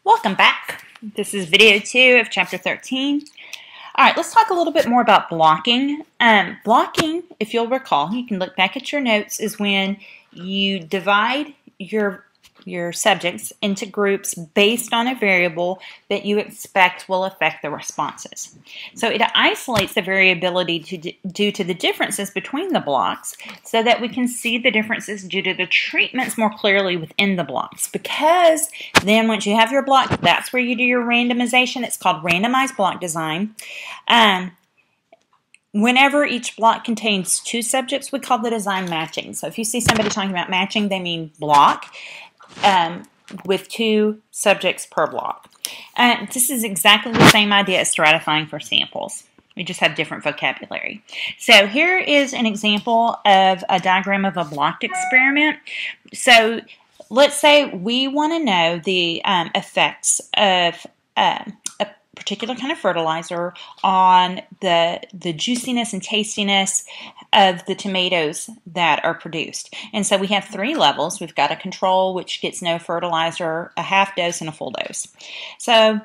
Welcome back. This is video 2 of chapter 13. All right, let's talk a little bit more about blocking. Blocking, if you'll recall, you can look back at your notes, is when you divide your subjects into groups based on a variable that you expect will affect the responses. So it isolates the variability due to the differences between the blocks so that we can see the differences due to the treatments more clearly within the blocks. Because then once you have your block, that's where you do your randomization. It's called randomized block design. Whenever each block contains two subjects, we call the design matching. So if you see somebody talking about matching, they mean block with two subjects per block. This is exactly the same idea as stratifying for samples. We just have different vocabulary. So here is an example of a diagram of a blocked experiment. So let's say we want to know the effects of a particular kind of fertilizer on the juiciness and tastiness of the tomatoes that are produced. And so we have three levels. We've got a control, which gets no fertilizer, a half dose, and a full dose. So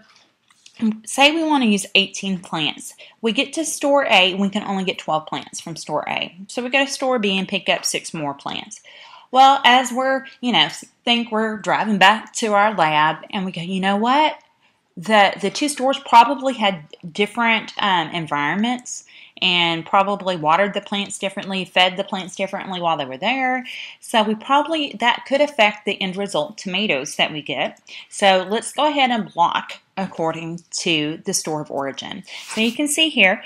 say we want to use 18 plants. We get to store A, and we can only get 12 plants from store A. So we go to store B and pick up 6 more plants. Well, as we're, think we're driving back to our lab, and we go, you know what? The two stores probably had different environments and probably watered the plants differently, fed the plants differently while they were there. So that could affect the end result tomatoes that we get. So let's go ahead and block according to the store of origin. So you can see here,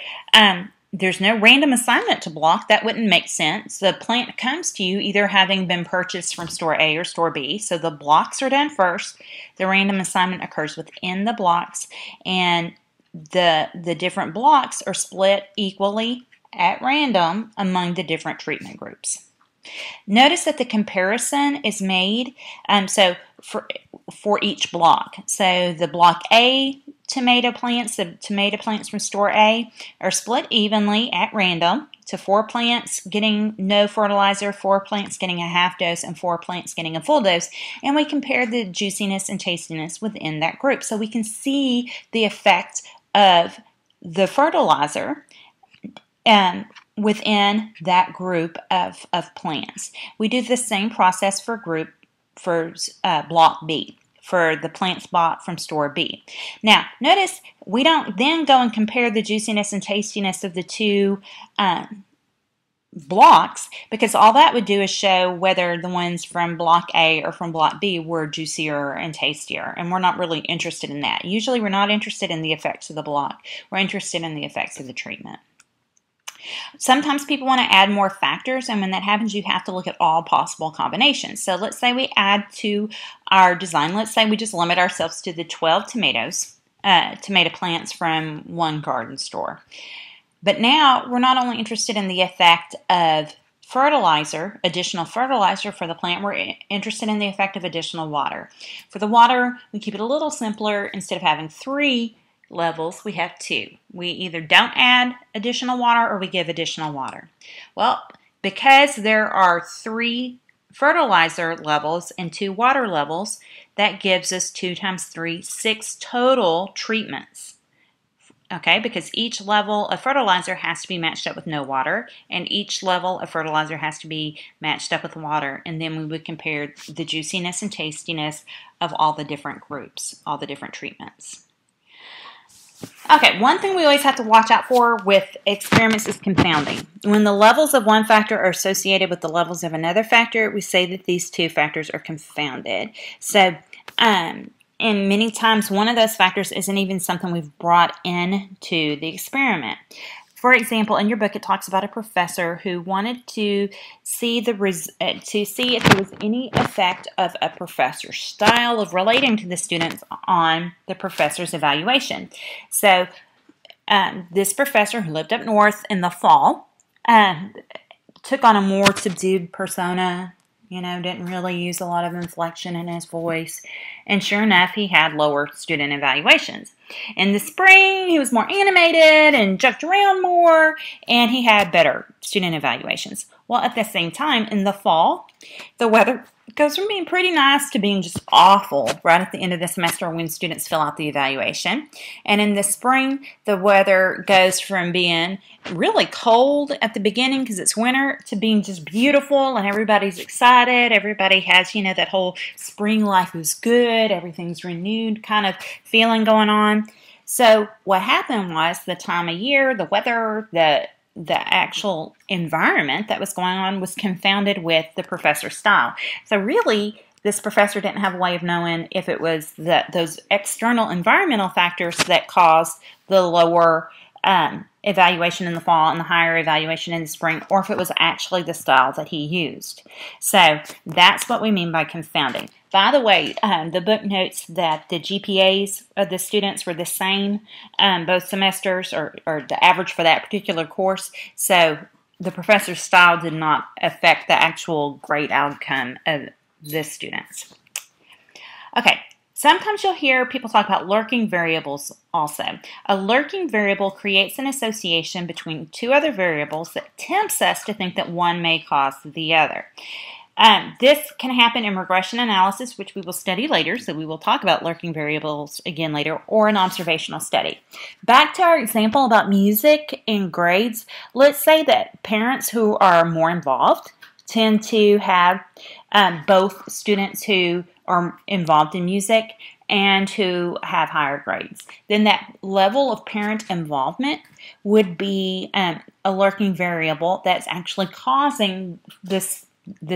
there's no random assignment to block. That wouldn't make sense. The plant comes to you either having been purchased from store A or store B. So the blocks are done first. The random assignment occurs within the blocks, and the different blocks are split equally at random among the different treatment groups. Notice that the comparison is made for each block. So the block A tomato plants, the tomato plants from store A, are split evenly at random to 4 plants getting no fertilizer, 4 plants getting a half dose, and 4 plants getting a full dose. And we compare the juiciness and tastiness within that group. So we can see the effect of the fertilizer within that group of plants. We do the same process for block B, for the plants bought from store B. Now, notice we don't then go and compare the juiciness and tastiness of the two blocks, because all that would do is show whether the ones from block A or from block B were juicier and tastier, and we're not really interested in that. Usually we're not interested in the effects of the block. We're interested in the effects of the treatment. Sometimes people want to add more factors, and when that happens, you have to look at all possible combinations. So let's say we add to our design. Let's say we just limit ourselves to the 12 tomato plants from one garden store. But now we're not only interested in the effect of fertilizer, additional fertilizer for the plant, we're interested in the effect of additional water. For the water, we keep it a little simpler. Instead of having 3 levels, we have 2. We either don't add additional water or we give additional water. Well, because there are 3 fertilizer levels and 2 water levels, that gives us 2 times 3, 6 total treatments. Okay, because each level of fertilizer has to be matched up with no water, and each level of fertilizer has to be matched up with water, and then we would compare the juiciness and tastiness of all the different groups, all the different treatments. Okay, one thing we always have to watch out for with experiments is confounding. When the levels of one factor are associated with the levels of another factor, we say that these two factors are confounded. So, and many times one of those factors isn't even something we've brought into the experiment. For example, in your book it talks about a professor who wanted to see if there was any effect of a professor's style of relating to the students on the professor's evaluation. So this professor, who lived up north in the fall, took on a more subdued persona. Didn't really use a lot of inflection in his voice. And sure enough, he had lower student evaluations. In the spring, he was more animated and joked around more, and he had better student evaluations. Well, at the same time, in the fall, the weather It goes from being pretty nice to being just awful right at the end of the semester when students fill out the evaluation. And in the spring, the weather goes from being really cold at the beginning because it's winter to being just beautiful and everybody's excited. Everybody has, that whole spring life is good, everything's renewed kind of feeling going on. So what happened was the time of year, the weather, the actual environment that was going on was confounded with the professor's style. So really, this professor didn't have a way of knowing if it was those external environmental factors that caused the lower evaluation in the fall and the higher evaluation in the spring, or if it was actually the style that he used. So that's what we mean by confounding. By the way, the book notes that the GPAs of the students were the same both semesters, or the average for that particular course. So the professor's style did not affect the actual grade outcome of the students. Okay. Sometimes you'll hear people talk about lurking variables also. A lurking variable creates an association between two other variables that tempts us to think that one may cause the other. This can happen in regression analysis, which we will study later, so we will talk about lurking variables again later, or an observational study. Back to our example about music and grades, let's say that parents who are more involved tend to have both students who are involved in music and who have higher grades. Then that level of parent involvement would be a lurking variable that's actually causing the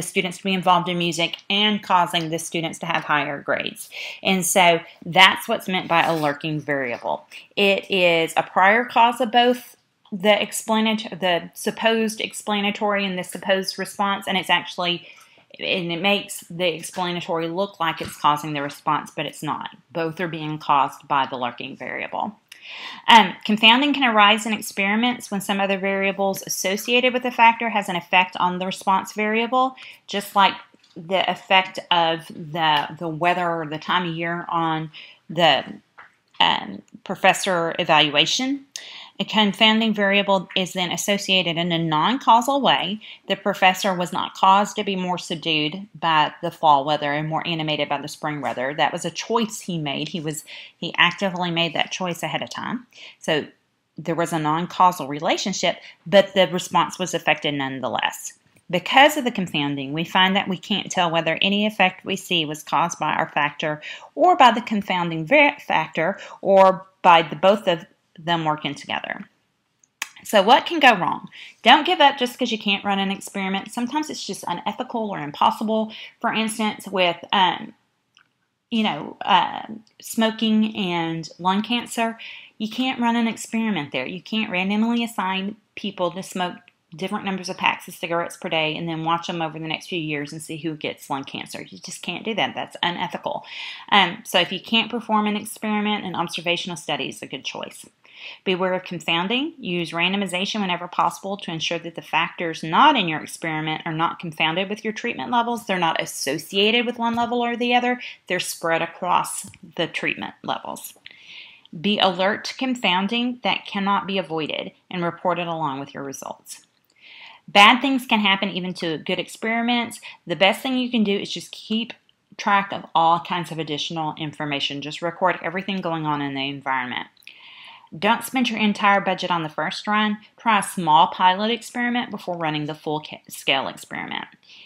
students to be involved in music and causing the students to have higher grades. And so that's what's meant by a lurking variable. It is a prior cause of both the supposed explanatory and the supposed response, and it makes the explanatory look like it's causing the response, but it's not. Both are being caused by the lurking variable. Confounding can arise in experiments when some other variables associated with the factor has an effect on the response variable, just like the effect of the weather or the time of year on the professor evaluation. A confounding variable is then associated in a non-causal way. The professor was not caused to be more subdued by the fall weather and more animated by the spring weather. That was a choice he made. He actively made that choice ahead of time. So there was a non-causal relationship, but the response was affected nonetheless. Because of the confounding, we find that we can't tell whether any effect we see was caused by our factor or by the confounding factor, or by both of them working together. So what can go wrong? Don't give up just because you can't run an experiment. Sometimes it's just unethical or impossible. For instance, with smoking and lung cancer, you can't run an experiment there. You can't randomly assign people to smoke different numbers of packs of cigarettes per day and then watch them over the next few years and see who gets lung cancer. You just can't do that. That's unethical. So if you can't perform an experiment, an observational study is a good choice. Beware of confounding. Use randomization whenever possible to ensure that the factors not in your experiment are not confounded with your treatment levels. They're not associated with one level or the other. They're spread across the treatment levels. Be alert to confounding that cannot be avoided and report it along with your results. Bad things can happen even to good experiments. The best thing you can do is just keep track of all kinds of additional information. Just record everything going on in the environment. Don't spend your entire budget on the first run. Try a small pilot experiment before running the full-scale experiment.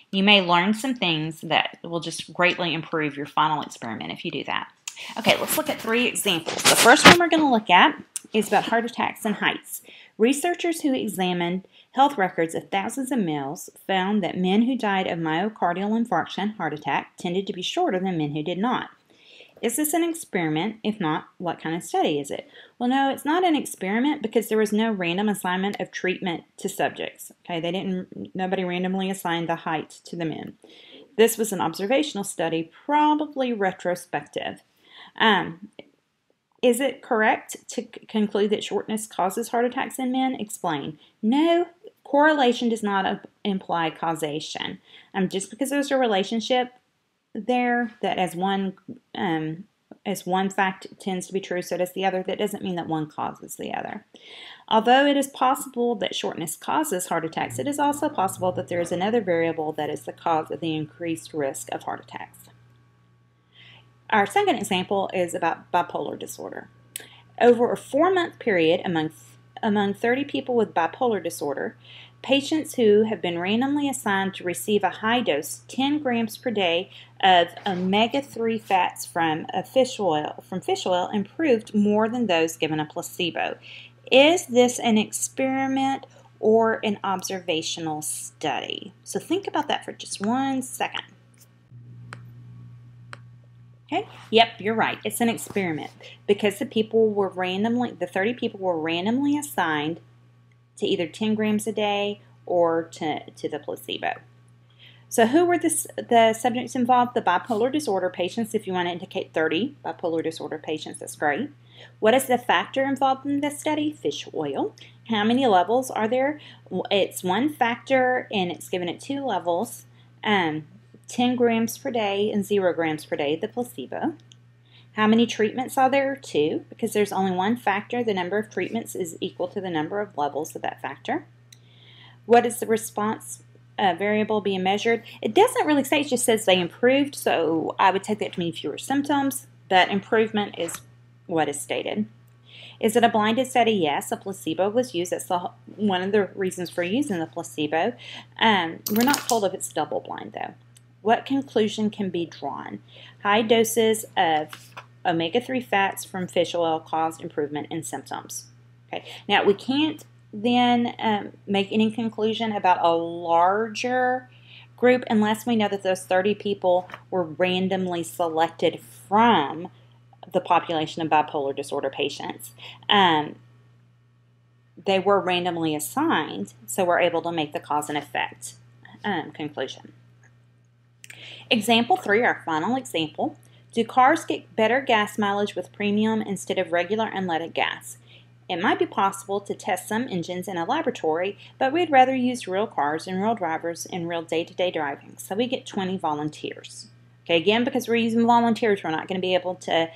You may learn some things that will just greatly improve your final experiment if you do that. Okay, let's look at 3 examples. The first one we're going to look at is about heart attacks and heights. Researchers who examined health records of thousands of males found that men who died of myocardial infarction, heart attack, tended to be shorter than men who did not. Is this an experiment? If not, what kind of study is it? Well, no, it's not an experiment because there was no random assignment of treatment to subjects. Okay, nobody randomly assigned the height to the men. This was an observational study, probably retrospective. Is it correct to conclude that shortness causes heart attacks in men? Explain. No, correlation does not imply causation. Just because there's a relationship there that as one as one fact tends to be true, so does the other. That doesn't mean that one causes the other. Although it is possible that shortness causes heart attacks, it is also possible that there is another variable that is the cause of the increased risk of heart attacks. Our second example is about bipolar disorder. Over a 4-month period among 30 people with bipolar disorder, patients who have been randomly assigned to receive a high dose, 10 grams per day, of omega-3 fats from fish oil improved more than those given a placebo. Is this an experiment or an observational study? So think about that for just 1 second. Okay. Yep, you're right. It's an experiment because the 30 people were randomly assigned to either 10 grams a day or to the placebo. So who were the subjects involved? The bipolar disorder patients. If you want to indicate 30 bipolar disorder patients, that's great. What is the factor involved in this study? Fish oil. How many levels are there? It's one factor and it's given at 2 levels. 10 grams per day and 0 grams per day, the placebo. How many treatments are there? 2, because there's only one factor. The number of treatments is equal to the number of levels of that factor. What is the response variable being measured? It doesn't really say, it just says they improved, so I would take that to mean fewer symptoms, but improvement is what is stated. Is it a blinded study? Yes, a placebo was used. That's one of the reasons for using the placebo. We're not told if it's double blind, though. What conclusion can be drawn? High doses of omega-3 fats from fish oil caused improvement in symptoms. Okay. Now, we can't then make any conclusion about a larger group unless we know that those 30 people were randomly selected from the population of bipolar disorder patients. They were randomly assigned, so we're able to make the cause and effect conclusion. Example 3, our final example. Do cars get better gas mileage with premium instead of regular unleaded gas? It might be possible to test some engines in a laboratory, but we'd rather use real cars and real drivers in real day-to-day driving, so we get 20 volunteers. Okay, again, because we're using volunteers, we're not going to be able to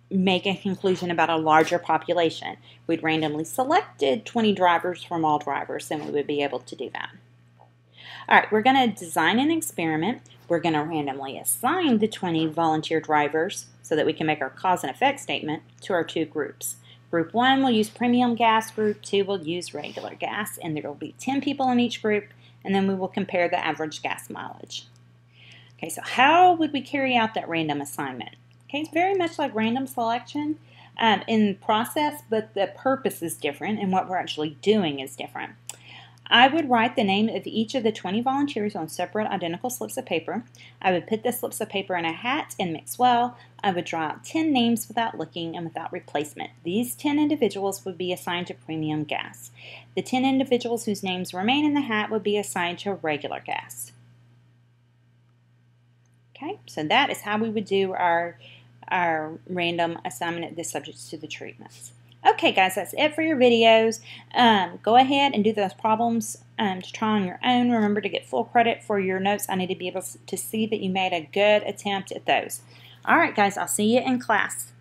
make a conclusion about a larger population. We'd randomly selected 20 drivers from all drivers, and we would be able to do that. All right, we're going to design an experiment. We're going to randomly assign the 20 volunteer drivers so that we can make our cause and effect statement to our 2 groups. Group 1 will use premium gas, Group 2 will use regular gas, and there will be 10 people in each group, and then we will compare the average gas mileage. Okay, so how would we carry out that random assignment? Okay, it's very much like random selection in process, but the purpose is different and what we're actually doing is different. I would write the name of each of the 20 volunteers on separate identical slips of paper. I would put the slips of paper in a hat and mix well. I would draw out 10 names without looking and without replacement. These 10 individuals would be assigned to premium gas. The 10 individuals whose names remain in the hat would be assigned to regular gas. Okay, so that is how we would do our random assignment of the subjects to the treatments. Okay, guys, that's it for your videos. Go ahead and do those problems to try on your own. Remember to get full credit for your notes. I need to be able to see that you made a good attempt at those. All right, guys, I'll see you in class.